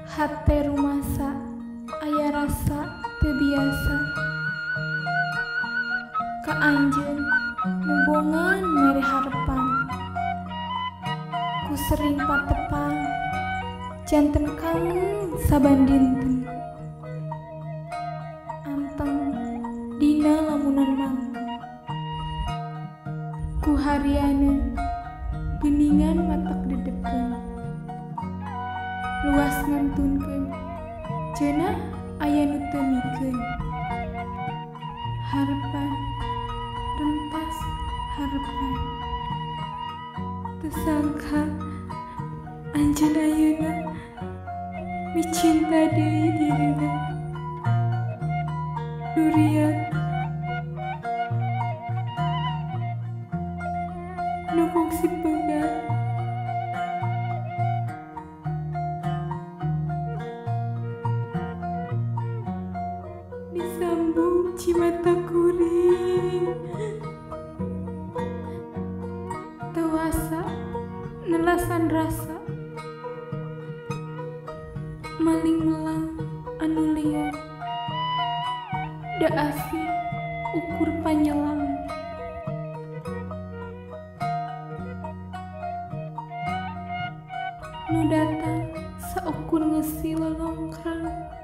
Hate rumasa aya rasa teu biasa ka anjeun nubongan mere harepan ku sering patepang janten kangen saban dinten anteng dina lamunan manggung ku hariana geuningan matak dedekeun luas ngantunkeun cenah aya nu teu mikeun harepan rentas harepan teu sangka anjeun ayeuna micinta deui dirina durian nu fungsi pegang disambung cimata kuring tewasa nelasan rasa maling melang anu liar da asih ukur panyelang nu datang saukur ngeusi lolongkrang